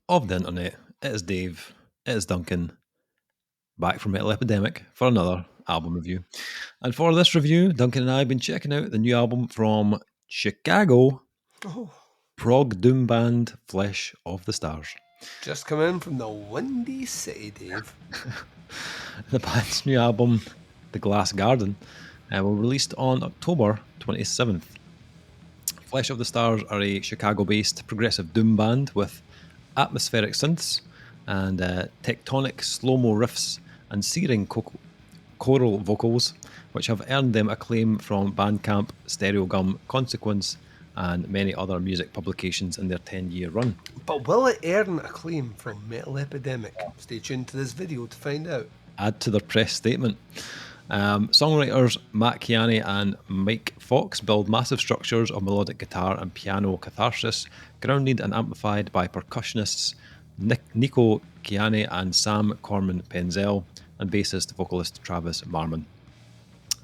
of the internet. It is Dave, it is Duncan, back from Metal Epidemic for another album review. And for this review, Duncan and I have been checking out the new album from Chicago, Oh, prog-doom band Flesh of the Stars. just come in from the Windy City, Dave. The band's new album, The Glass Garden, will released on October 27th. Flesh of the Stars are a Chicago-based progressive doom band with atmospheric synths and tectonic slow-mo riffs and searing choral vocals, which have earned them acclaim from Bandcamp, Stereogum, Consequence, and many other music publications in their 10-year run. But will it earn acclaim from Metal Epidemic? Stay tuned to this video to find out. Add to their press statement. Songwriters Matt Kiani and Mike Fox build massive structures of melodic guitar and piano catharsis, grounded and amplified by percussionists Nico Kiani and Sam Corman Penzel, and bassist vocalist Travis Marmon.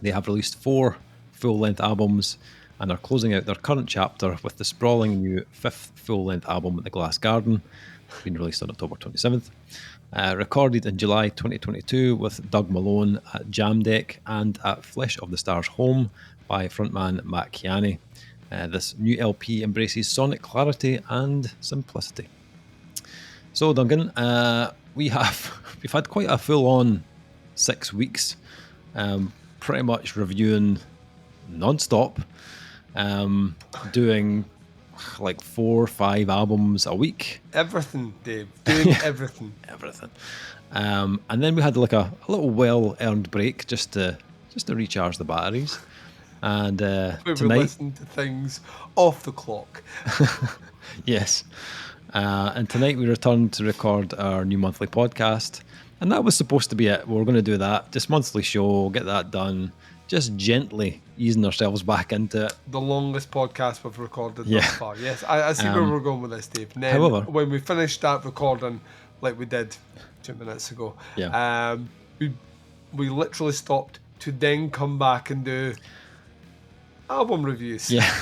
They have released 4 full-length albums and are closing out their current chapter with the sprawling new 5th full-length album, The Glass Garden, being released on October 27th. Recorded in July 2022 with Doug Malone at Jam Deck and at Flesh of the Stars Home by frontman Matt Kiani. This new LP embraces sonic clarity and simplicity. So, Duncan, we've had quite a full-on 6 weeks, pretty much reviewing non-stop, doing like 4 or 5 albums a week. Everything, Dave. Doing everything. Everything. And then we had like a little well-earned break just to recharge the batteries. And We tonight, listened to things off the clock. yes. And tonight we returned to record our new monthly podcast. And that was supposed to be it. We were going to do that. Just monthly show, get that done. Just gently easing ourselves back into it. The longest podcast we've recorded Yeah. thus far. Yes, I see where we're going with this, Dave. And then However- when we finished that recording, like we did 2 minutes ago, Yeah. we literally stopped to then come back and do album reviews. Yeah.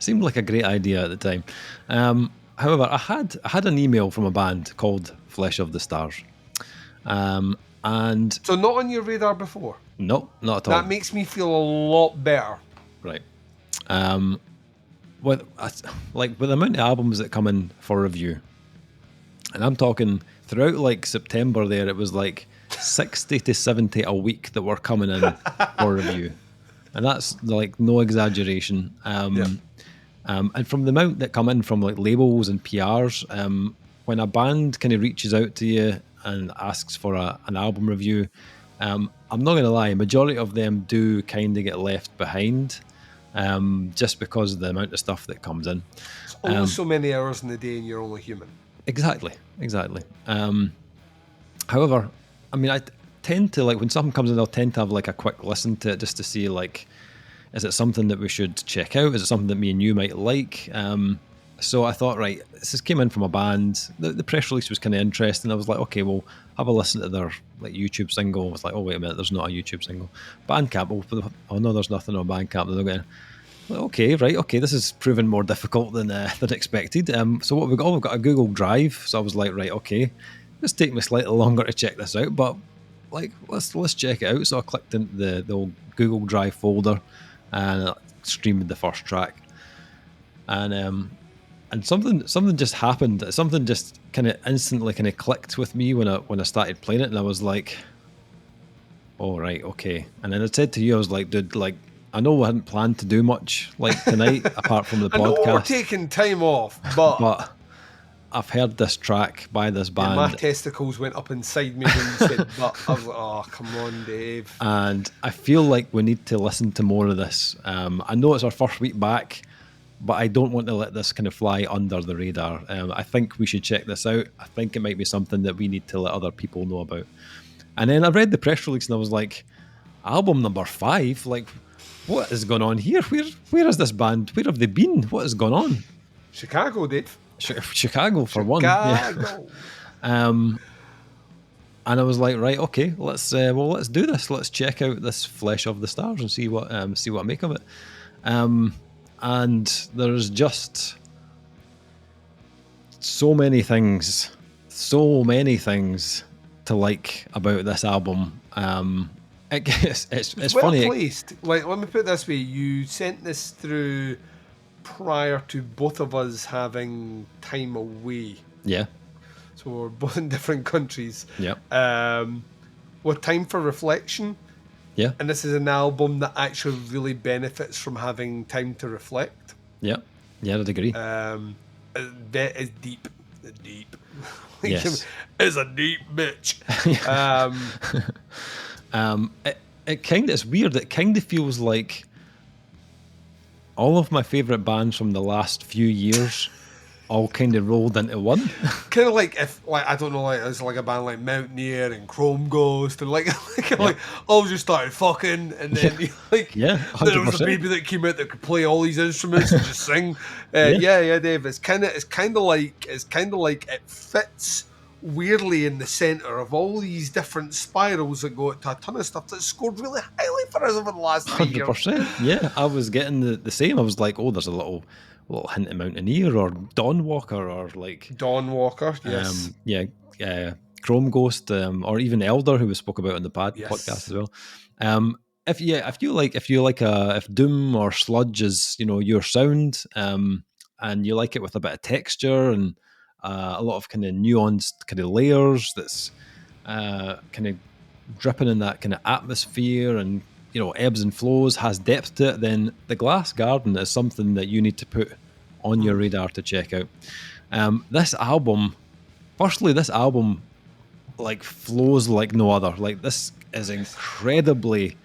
Seemed like a great idea at the time. However, I had an email from a band called Flesh of the Stars. And So not on your radar before. no, not at all. That makes me feel a lot better. Right. With the amount of albums that come in for review, and I'm talking throughout like September there, it was like 60 to 70 a week that were coming in for review. And that's like no exaggeration. And from the amount that come in from like labels and PRs, when a band kind of reaches out to you and asks for an album review, I'm not going to lie, majority of them do kind of get left behind, just because of the amount of stuff that comes in. It's only so many hours in the day and you're only human. Exactly. However, I mean, I tend to, like, when something comes in, I'll tend to have like a quick listen to it just to see, like, is it something that we should check out? Is it something that me and you might like? So I thought, right, this came in from a band. The press release was kind of interesting. I was like, okay, well, have a listen to their like YouTube single. I was like, oh, wait a minute, there's not a YouTube single. Bandcamp, oh no, there's nothing on Bandcamp. They're not getting. Okay, this is proving more difficult than expected. So what we've got? We've got a Google Drive. So I was like, right, okay, this take me slightly longer to check this out, but like let's check it out. So I clicked into the old Google Drive folder and streamed the first track, and something just happened. Something just kind of instantly kind of clicked with me when I started playing it, and I was like, "Oh right, okay." And then I said to you, I was like, "Dude, like I know I hadn't planned to do much like tonight apart from the I know we're podcast, taking time off, but I've heard this track by this band, my testicles went up inside me when you said but. I was like, oh, come on, Dave. and I feel like we need to listen to more of this. I know it's our first week back, but I don't want to let this kind of fly under the radar. I think we should check this out. I think it might be something that we need to let other people know about. And then I read the press release and I was like, album number 5? Like, what is going on here? Where is this band? Where have they been? What has gone on? Chicago, Dave. Chicago for one. Yeah. And I was like, right, okay, let's do this. Let's check out this Flesh of the Stars and see what I make of it. And there's just so many things to like about this album. It's well funny. placed. Like, let me put it this way: you sent this through prior to both of us having time away. Yeah. So we're both in different countries. Yeah. With time for reflection. Yeah. And this is an album that actually really benefits from having time to reflect. Yeah. Yeah, I'd agree. That is deep. Deep. Yes. It's a deep bitch. It's weird. It kind of feels like all of my favourite bands from the last few years all kind of rolled into one. Kind of like if, like, I don't know, like it's like a band like Mountaineer and Chrome Ghost and like all just started fucking, and then Yeah, there was a 100%. baby that came out that could play all these instruments and just sing. Yeah, Dave. It's kind of like it fits weirdly in the center of all these different spirals that go to a ton of stuff that's scored really highly for us over the last 3 years. 100%. Yeah, I was getting the same. I was like, oh, there's a little hint of Mountaineer or Dawnwalker or like Dawnwalker, yes. Chrome Ghost, or even Elder, who we spoke about on the podcast as well. If Doom or Sludge is your sound, and you like it with a bit of texture and a lot of kind of nuanced kind of layers that's kind of dripping in that kind of atmosphere and ebbs and flows, has depth to it, then The Glass Garden is something that you need to put on your radar to check out. This album like flows like no other. Like, this is incredibly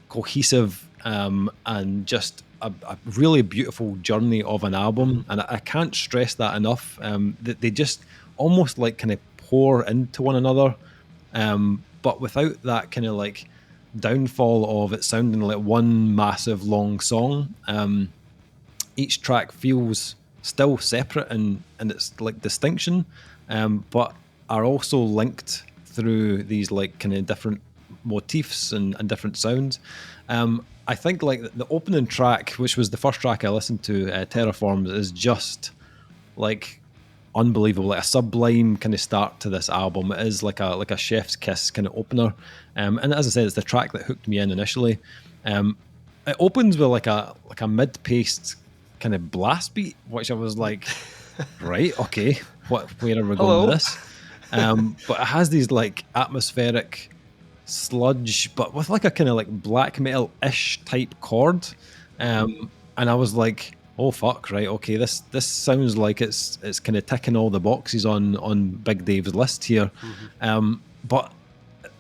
cohesive, and just a really beautiful journey of an album, and I can't stress that enough. They just almost like kind of pour into one another, but without that kind of like downfall of it sounding like one massive long song. Each track feels still separate and it's like distinction, but are also linked through these like kind of different motifs and different sounds. I think like the opening track, which was the first track I listened to, Terraforms, is just like unbelievable, like a sublime kind of start to this album. It is like a chef's kiss kind of opener, and as I said, it's the track that hooked me in initially. It opens with like a mid-paced kind of blast beat, which I was like, right, okay, where are we going with this? But it has these like atmospheric sludge, but with like a kind of like black metal-ish type chord, and I was like, oh fuck, right, okay, this sounds like it's kind of ticking all the boxes on Big Dave's list here. But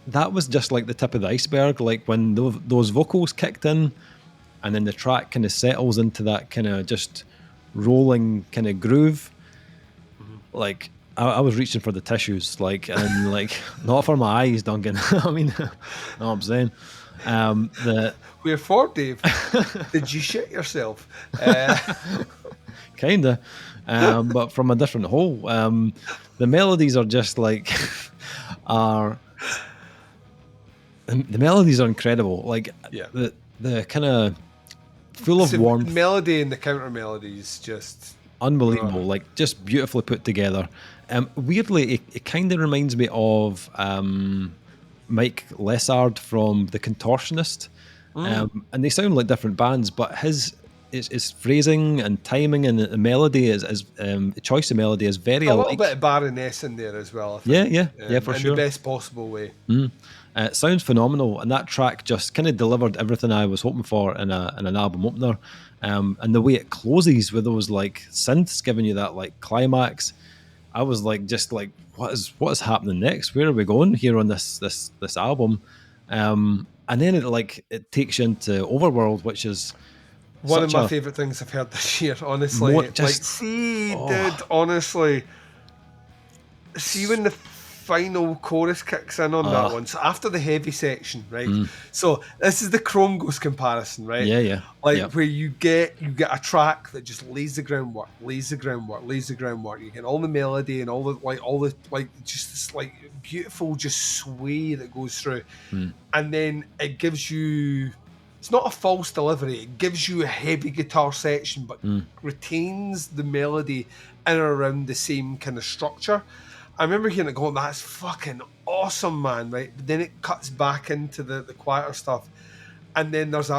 that was just like the tip of the iceberg. Like when those vocals kicked in, and then the track kind of settles into that kind of just rolling kind of groove, like I was reaching for the tissues, like, and like not for my eyes, Duncan. I mean, know what I'm saying? Where for, Dave? Did you shit yourself? Kinda, but from a different hole. The melodies are just like the melodies are incredible. Like, the kind of full of warmth, melody and the counter melodies just unbelievable. Like, just beautifully put together. Weirdly, it kind of reminds me of Mike Lessard from The Contortionist, and they sound like different bands, but his phrasing and timing and the melody the choice of melody is very a alike. little bit of Baroness in there as well, I think. Yeah, for sure. In the best possible way. It sounds phenomenal, and that track just kind of delivered everything I was hoping for in an album opener. And the way it closes with those like synths giving you that like climax, I was like, just like, what is happening next? Where are we going here on this album? And then it takes you into Overworld, which is one of my favourite things I've heard this year, honestly. Honestly, see when the final chorus kicks in on that one. So after the heavy section, right? So this is the Chrome Ghost comparison, right? Yeah. Where you get a track that just lays the groundwork. You get all the melody and all the just this like beautiful just sway that goes through, and then it gives you it's not a false delivery. It gives you a heavy guitar section, but retains the melody in and around the same kind of structure. I remember hearing it going, that's fucking awesome, man, right? But then it cuts back into the quieter stuff. And then there's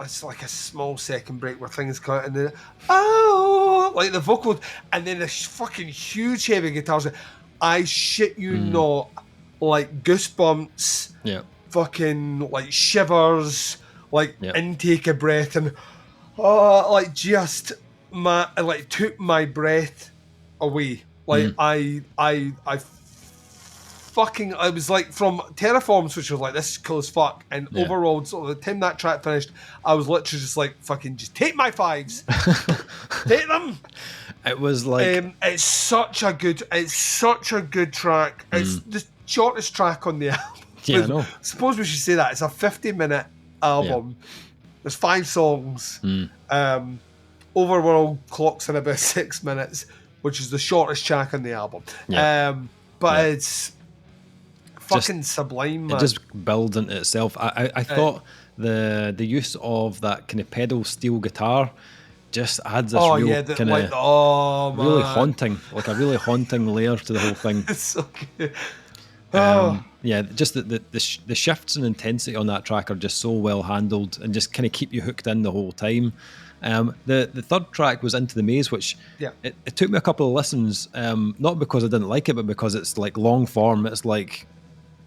it's like a small second break where things come out and then, like the vocals, and then this fucking huge heavy guitars. I shit you not, like goosebumps, fucking like shivers, like intake of breath, and like just took my breath away. Like I was like from Terraforms, which was like, this is cool as fuck, and overall, so the time that track finished, I was literally just like, fucking just take my fives. Take them. It was like it's such a good track. It's the shortest track on the album. Yeah, I know. Suppose we should say that. It's a 50-minute album. There's 5 songs. Overworld clocks in about 6 minutes, which is the shortest track on the album. But it's fucking sublime, man. It just builds into itself. I thought the use of that kind of pedal steel guitar just adds this really haunting, like a really haunting layer to the whole thing. It's so good. Just the shifts in intensity on that track are just so well handled and just kind of keep you hooked in the whole time. The third track was Into the Maze, which it took me a couple of listens, not because I didn't like it, but because it's like long form. It's like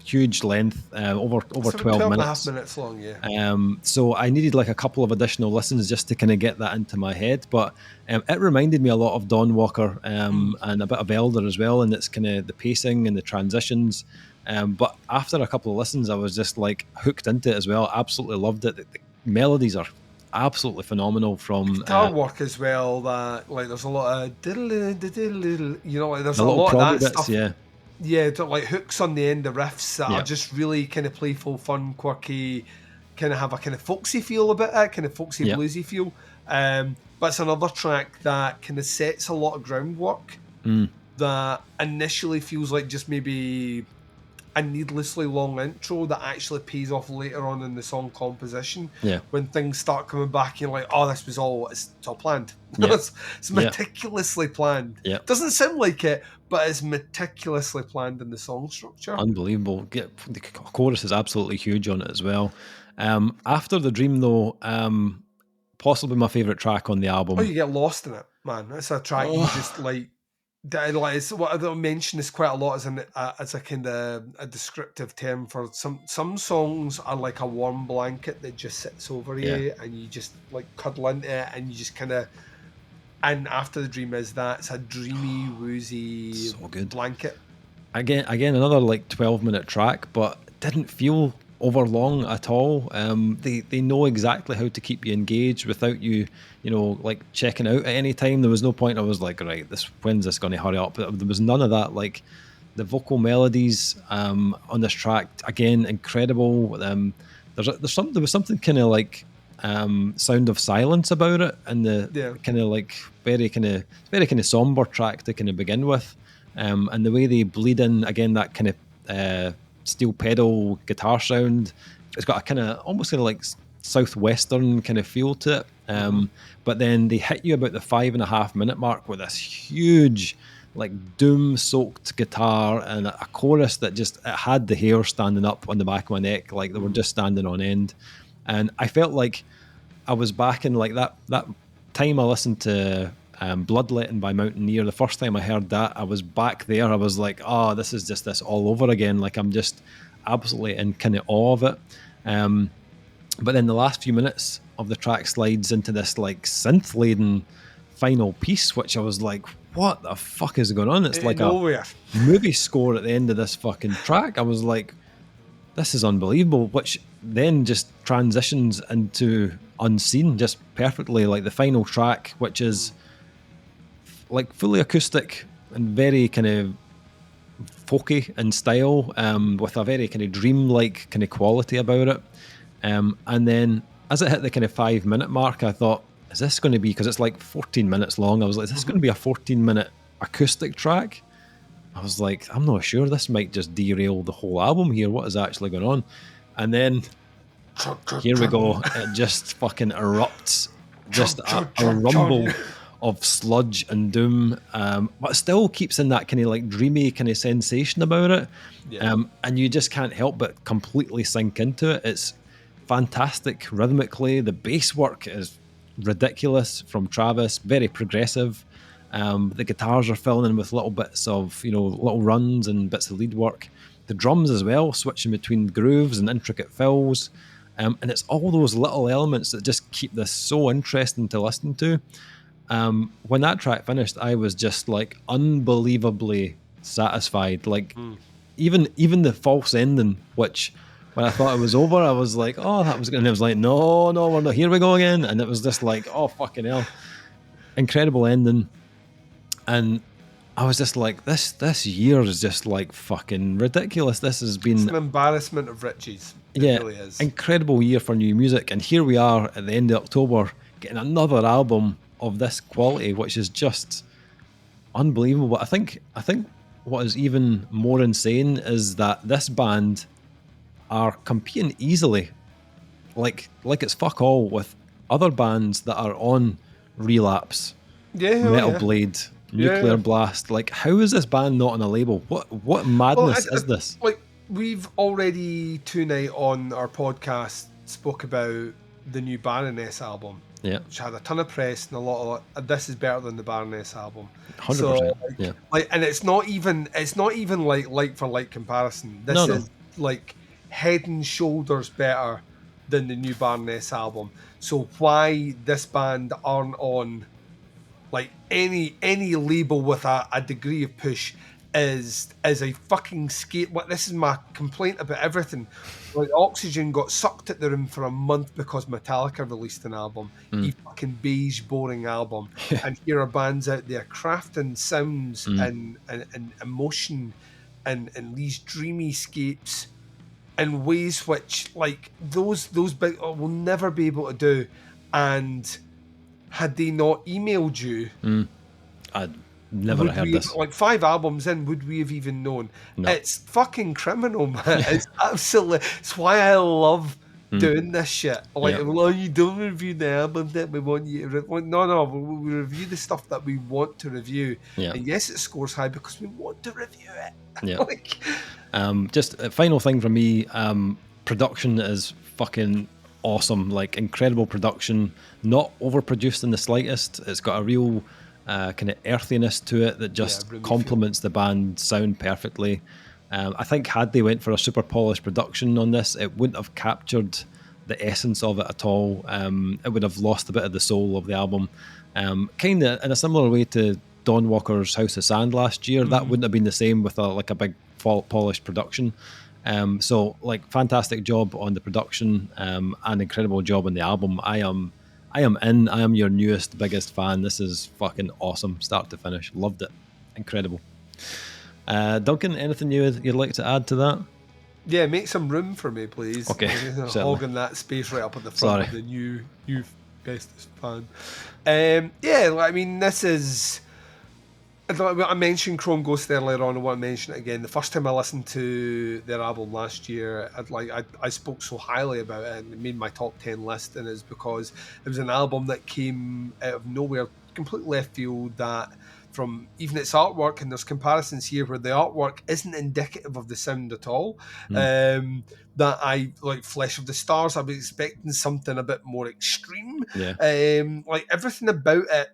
huge length, over 12 minutes. 12.5 minutes long, so I needed like a couple of additional listens just to kind of get that into my head. But it reminded me a lot of Dawnwalker and a bit of Elder as well, and it's kind of the pacing and the transitions. But after a couple of listens, I was just like hooked into it as well. Absolutely loved it. The melodies are absolutely phenomenal from guitar work as well. That like there's a lot of like there's a lot of that bits, stuff. Like hooks on the end of riffs that are just really kind of playful, fun, quirky, kind of have a kind of folksy feel about it, kind of folksy bluesy feel. But it's another track that kind of sets a lot of groundwork that initially feels like just maybe a needlessly long intro that actually pays off later on in the song composition. When things start coming back, you're like, oh, it's all planned. It's meticulously planned. Doesn't sound like it, but it's meticulously planned in the song structure. Unbelievable. The chorus is absolutely huge on it as well. After the Dream, though, possibly my favourite track on the album. Oh, you get lost in it, man. It's a track you just like. It's what I don't mention this quite a lot as a kind of a descriptive term for some songs are like a warm blanket that just sits over you and you just like cuddle into it and you just kind of. And After the Dream is that it's a dreamy, woozy so good blanket. Again, another like 12-minute track, but didn't feel over long at all. They know exactly how to keep you engaged without you like checking out at any time. There was no point I was like, right, when's this going to hurry up? There was none of that. Like the vocal melodies on this track, again, incredible. There was something kind of like Sound of Silence about it, and the kind of like very kind of somber track to kind of begin with, and the way they bleed in again that kind of steel pedal guitar sound. It's got a kind of almost kind of like southwestern kind of feel to it, but then they hit you about the 5.5 minute mark with this huge like doom soaked guitar and a chorus that just it had the hair standing up on the back of my neck, like they were just standing on end. And I felt like I was back in like that time I listened to Bloodletting by Mountaineer. The first time I heard that, I was back there. I was like, oh, this is just this all over again. Like I'm just absolutely in kind of awe of it. But then the last few minutes of the track slides into this like synth-laden final piece, which I was like, what the fuck is going on? It's like a movie score at the end of this fucking track. I was like, this is unbelievable, which then just transitions into Unseen just perfectly. Like the final track, which is like fully acoustic and very kind of folky in style, with a very kind of dreamlike kind of quality about it. And then as it hit the kind of 5 minute mark, I thought, is this going to be, because it's like 14 minutes long, I was like, is this going to be a 14-minute acoustic track? I was like, I'm not sure, this might just derail the whole album here. What is actually going on? And then Here we go. It just fucking erupts. Just a rumble of sludge and doom, but still keeps in that kind of like dreamy kind of sensation about it. And you just can't help but completely sink into it. It's fantastic rhythmically. The bass work is ridiculous from Travis, very progressive. The guitars are filling in with little bits of, little runs and bits of lead work. The drums as well, switching between grooves and intricate fills. And it's all those little elements that just keep this so interesting to listen to. When that track finished, I was just like unbelievably satisfied. Like even the false ending, which when I thought it was over, I was like, oh, that was good. And it was like, no, we're not. Here we go again. And it was just like, oh, fucking hell. Incredible ending. And I was just like, this year is just like fucking ridiculous. This has been... It's an embarrassment of riches. It really is. Incredible year for new music. And here we are at the end of October getting another album of this quality, which is just unbelievable. I think what is even more insane is that this band are competing easily, like it's fuck all with other bands that are on Relapse, Metal Blade, Nuclear Blast. Like, how is this band not on a label? What madness is this? Like, we've already tonight on our podcast spoke about the new Baroness album, which had a ton of press and a lot of this is better than the Baroness album. 100%. So, like, and it's not even like for like comparison. This is like head and shoulders better than the new Baroness album. So why this band aren't on like any label with a degree of push is a fucking skate. What this is my complaint about everything. Like, Oxygen got sucked at the room for a month because Metallica released an album, a fucking beige, boring album, and here are bands out there crafting sounds and emotion and these dreamy scapes in ways which, like, those big will never be able to do. And had they not emailed you, I'd never heard this. Like 5 albums in, would we have even known? No. It's fucking criminal, man. It's absolutely. It's why I love doing this shit. Like, well, you don't review the album that we want you to. No, we review the stuff that we want to review. Yeah. And yes, it scores high because we want to review it. Yeah. Like, just a final thing from me. Production is fucking awesome. Like, incredible production, not overproduced in the slightest. It's got a real kind of earthiness to it that just complements the band's sound perfectly. I think had they went for a super polished production on this, it wouldn't have captured the essence of it at all. It would have lost a bit of the soul of the album. Kind of in a similar way to Dawnwalker's House of Sand last year. That wouldn't have been the same with a big polished production. So, like, fantastic job on the production, and incredible job on the album. I am in. I am your newest, biggest fan. This is fucking awesome, start to finish. Loved it. Incredible. Duncan, anything you'd like to add to that? Yeah, make some room for me, please. Okay, hogging that space right up at the front of the new bestest fan. I mean, this is. I mentioned Chrome Ghost earlier on. I want to mention it again. The first time I listened to their album last year, I spoke so highly about it and it made my top 10 list, and it's because it was an album that came out of nowhere, completely left field, that from even its artwork, and there's comparisons here where the artwork isn't indicative of the sound at all. That I like Flesh of the Stars. I was expecting something a bit more extreme. Like, everything about it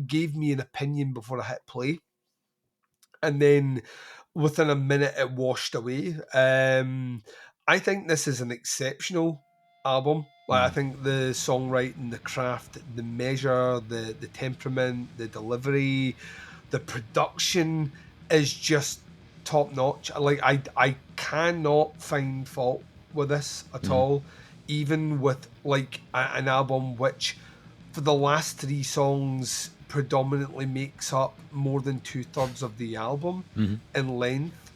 gave me an opinion before I hit play, and then within a minute it washed away. I think this is an exceptional album. Like, I think the songwriting, the craft, the measure, the temperament, the delivery, the production is just top notch. Like, I cannot find fault with this at all, even with like an album which for the last 3 songs predominantly makes up more than 2/3 of the album in length.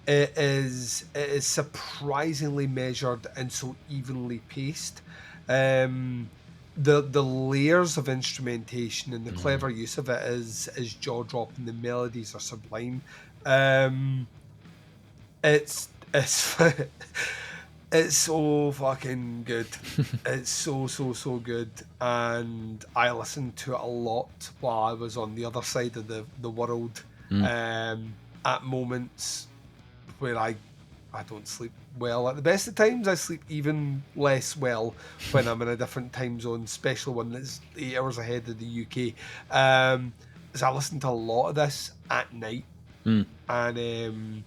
It is surprisingly measured and so evenly paced. The layers of instrumentation and the clever use of it is jaw-dropping. The melodies are sublime. It's It's so fucking good. It's so good, and I listened to it a lot while I was on the other side of the world. At moments where I don't sleep well. At the best of times, I sleep even less well when I'm in a different time zone, especially when it's 8 hours ahead of the UK. So I listen to a lot of this at night, and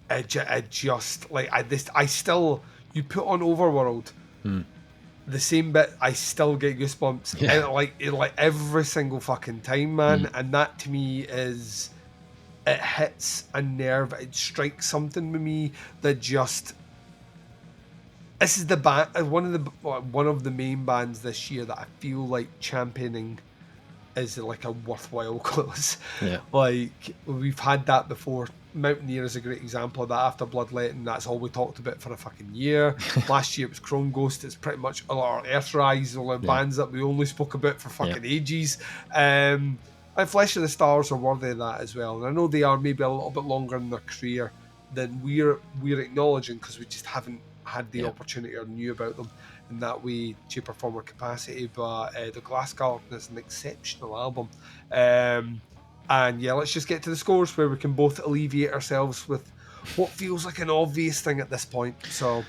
I just like I still, you put on Overworld, the same bit, I still get goosebumps. Yeah. Like every single fucking time, man. And that to me is, it hits a nerve. It strikes something with me that just. This is the band, one of the main bands this year that I feel like championing is like a worthwhile cause. Yeah. Like, we've had that before. Mountaineer is a great example of that. After Bloodletting, that's all we talked about for a fucking year. Last year it was Chrome Ghost. It's pretty much a lot of Earthrise, all the bands that we only spoke about for fucking ages. And Flesh of the Stars are worthy of that as well. And I know they are maybe a little bit longer in their career than we're acknowledging, because we just haven't had the opportunity or knew about them in that way, shape or form or capacity. But The Glass Garden is an exceptional album. And yeah, let's just get to the scores where we can both alleviate ourselves with what feels like an obvious thing at this point. So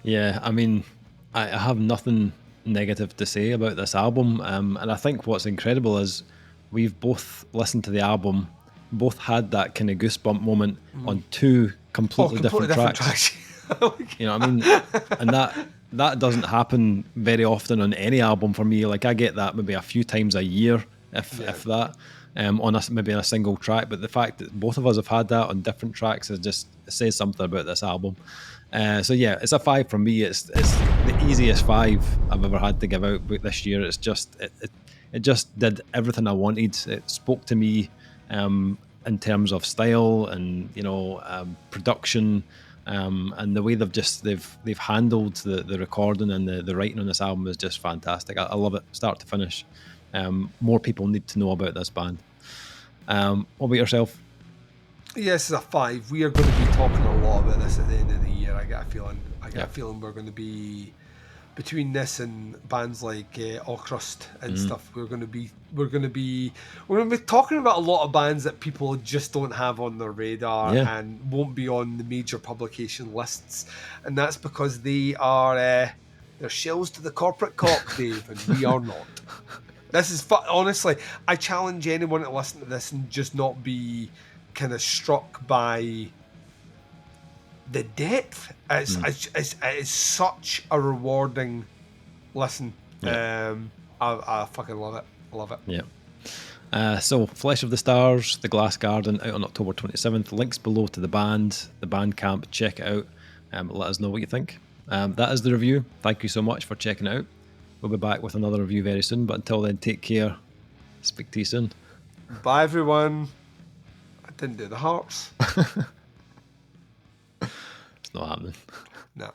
Yeah, I mean, I have nothing negative to say about this album. And I think what's incredible is we've both listened to the album, both had that kind of goosebump moment on two completely different tracks. You know what I mean? And that doesn't happen very often on any album for me. Like, I get that maybe a few times a year, if that, on maybe a single track. But the fact that both of us have had that on different tracks is just, it says something about this album. So yeah, it's a 5 from me. It's the easiest 5 I've ever had to give out this year. It's just it just did everything I wanted. It spoke to me in terms of style and production. And the way they've handled the recording and the writing on this album is just fantastic. I love it, start to finish. More people need to know about this band. What about yourself? Yes, it's a 5. We are going to be talking a lot about this at the end of the year. I get a feeling. A feeling we're going to be, between this and bands like All Crust and stuff. We're going to be talking about a lot of bands that people just don't have on their radar and won't be on the major publication lists, and that's because they are they're shells to the corporate cock, Dave, and we are not. This is honestly, I challenge anyone to listen to this and just not be kind of struck by the depth. It's such a rewarding listen. I fucking love it. Love it. Yeah. So Flesh of the Stars, The Glass Garden, out on October 27th. Links below to the band, the Bandcamp. Check it out. Let us know what you think. That is the review. Thank you so much for checking it out. We'll be back with another review very soon, but until then, take care. Speak to you soon. Bye, everyone. I didn't do the hearts. It's not happening. No.